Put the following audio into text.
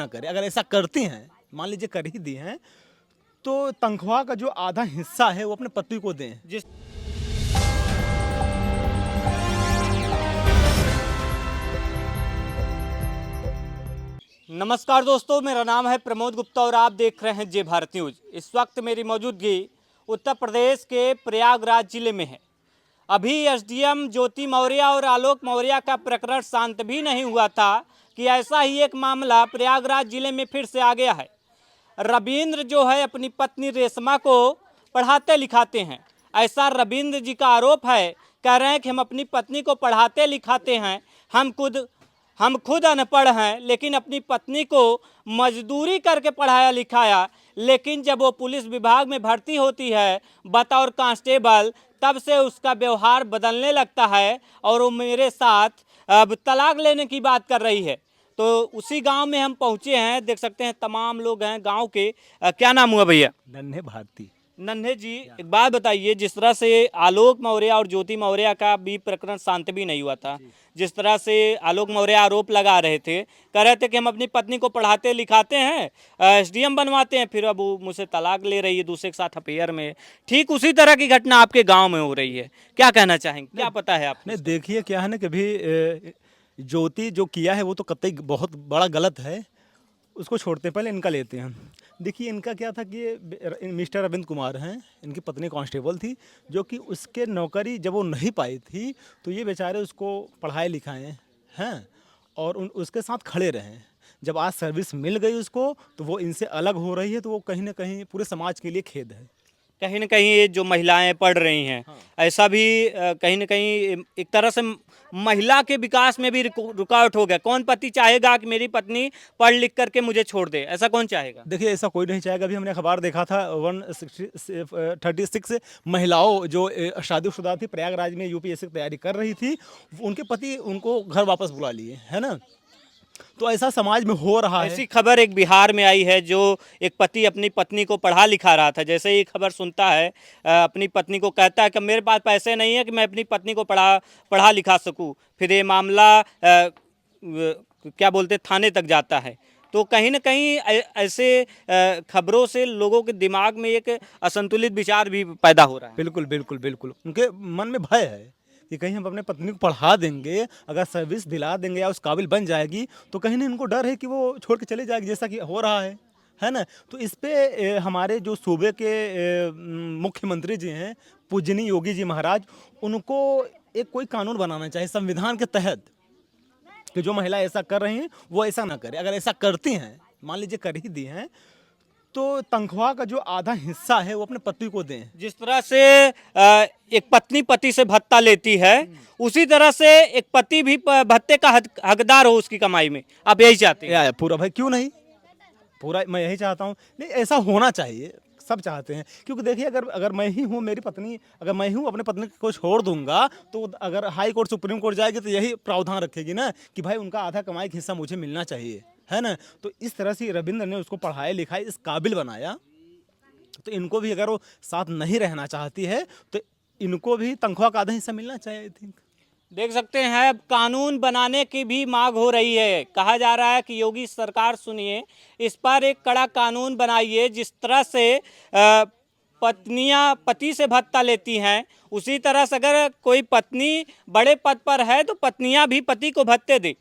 ना करें। अगर ऐसा करती हैं, मान लीजिए कर ही दी हैं, तो तनख्वाह का जो आधा हिस्सा है वो अपने पति को दें। जिस नमस्कार दोस्तों, मेरा नाम है प्रमोद गुप्ता और आप देख रहे हैं जय भारत न्यूज। इस वक्त मेरी मौजूदगी उत्तर प्रदेश के प्रयागराज जिले में है। अभी एसडीएम ज्योति मौर्य और आलोक मौर्य का प्रकरण शांत भी नहीं हुआ था कि ऐसा ही एक मामला प्रयागराज जिले में फिर से आ गया है। रविंद्र जो है अपनी पत्नी रेशमा को पढ़ाते लिखाते हैं, ऐसा रविंद्र जी का आरोप है। कह रहे हैं कि हम अपनी पत्नी को पढ़ाते लिखाते हैं, हम खुद अनपढ़ हैं, लेकिन अपनी पत्नी को मजदूरी करके पढ़ाया लिखाया। लेकिन जब वो पुलिस विभाग में भर्ती होती है बतौर कांस्टेबल, तब से उसका व्यवहार बदलने लगता है और वो मेरे साथ अब तलाक लेने की बात कर रही है। तो उसी गांव में हम पहुंचे हैं, देख सकते हैं तमाम लोग हैं गांव के। क्या नाम हुआ भैया? नन्हे भारती। नन्हे जी, एक बात बताइए, जिस तरह से आलोक मौर्य और ज्योति मौर्य का भी प्रकरण शांत भी नहीं हुआ था, जिस तरह से आलोक मौर्य आरोप लगा रहे थे, कह रहे थे कि हम अपनी पत्नी को पढ़ाते लिखाते हैं, एसडीएम बनवाते हैं, फिर अब वो मुझसे तलाक ले रही है दूसरे के साथ अफेयर में। ठीक उसी तरह की घटना आपके गांव में हो रही है, क्या कहना चाहेंगे? क्या पता है आपको? नहीं, देखिए क्या है ना कि अभी ज्योति जो किया है वो तो कतई बहुत बड़ा गलत है, उसको छोड़ते हैं, पहले इनका लेते हैं। देखिए इनका क्या था कि ये मिस्टर अरविंद कुमार हैं, इनकी पत्नी कांस्टेबल थी, जो कि उसके नौकरी जब वो नहीं पाई थी तो ये बेचारे उसको पढ़ाए लिखाए हैं और उसके साथ खड़े रहे। जब आज सर्विस मिल गई उसको तो वो इनसे अलग हो रही है, तो वो कहीं ना कहीं पूरे समाज के लिए खेद है। कहीं ना कहीं ये जो महिलाएं पढ़ रही हैं, ऐसा भी कहीं ना कहीं एक तरह से महिला के विकास में भी रुकावट हो गया। कौन पति चाहेगा कि मेरी पत्नी पढ़ लिख करके मुझे छोड़ दे? ऐसा कौन चाहेगा? देखिए ऐसा कोई नहीं चाहेगा। अभी हमने अखबार देखा था 136 महिलाओं जो शादीशुदा थी, प्रयागराज में यूपीएससी की तैयारी कर रही थी, उनके पति उनको घर वापस बुला लिए, है ना। तो ऐसा समाज में हो रहा है। ऐसी खबर एक बिहार में आई है, जो एक पति अपनी पत्नी को पढ़ा लिखा रहा था। जैसे ही खबर सुनता है, अपनी पत्नी को कहता है कि मेरे पास पैसे नहीं है कि मैं अपनी पत्नी को पढ़ा लिखा सकूं। फिर ये मामला क्या बोलते थाने तक जाता है। तो कहीं ना कहीं ऐसे खबरों से लोगों के दिमाग में एक असंतुलित विचार भी पैदा हो रहा है। बिल्कुल बिल्कुल बिल्कुल, उनके मन में भय है कि कहीं हम अपने पत्नी को पढ़ा देंगे, अगर सर्विस दिला देंगे या उस काबिल बन जाएगी तो कहीं ना इनको डर है कि वो छोड़ के चले जाएगी, जैसा कि हो रहा है ना। तो इस पे हमारे जो सूबे के मुख्यमंत्री जी हैं, पूजनीय योगी जी महाराज, उनको एक कोई कानून बनाना चाहिए संविधान के तहत कि जो महिला ऐसा कर रही हैं वो ऐसा ना करे। अगर ऐसा करती हैं, मान लीजिए कर ही दी हैं, तो तनख्वाह का जो आधा हिस्सा है वो अपने पति को दें। जिस तरह से एक पत्नी पति से भत्ता लेती है, उसी तरह से एक पति भी भत्ते का हकदार हो उसकी कमाई में। आप यही चाहते हैं? या पूरा भाई, क्यों नहीं, पूरा मैं यही चाहता हूँ। नहीं, ऐसा होना चाहिए, सब चाहते हैं। क्योंकि देखिए अगर मैं ही हूँ, मेरी पत्नी, अगर मैं हूँ अपनी पत्नी को छोड़ दूंगा तो अगर हाई कोर्ट सुप्रीम कोर्ट जाएगी तो यही प्रावधान रखेगी ना कि भाई उनका आधा कमाई का हिस्सा मुझे मिलना चाहिए, है ना। तो इस तरह से रविंद्र ने उसको पढ़ाया लिखाया, इस काबिल बनाया, तो इनको भी अगर वो साथ नहीं रहना चाहती है तो इनको भी तनख्वाह का आधा हिस्सा मिलना चाहिए, आई थिंक। देख सकते हैं, अब कानून बनाने की भी मांग हो रही है। कहा जा रहा है कि योगी सरकार सुनिए, इस पर एक कड़ा कानून बनाइए। जिस तरह से पत्नियां पति से भत्ता लेती हैं, उसी तरह से अगर कोई पत्नी बड़े पद पर है तो पत्नियां भी पति को भत्ते दें।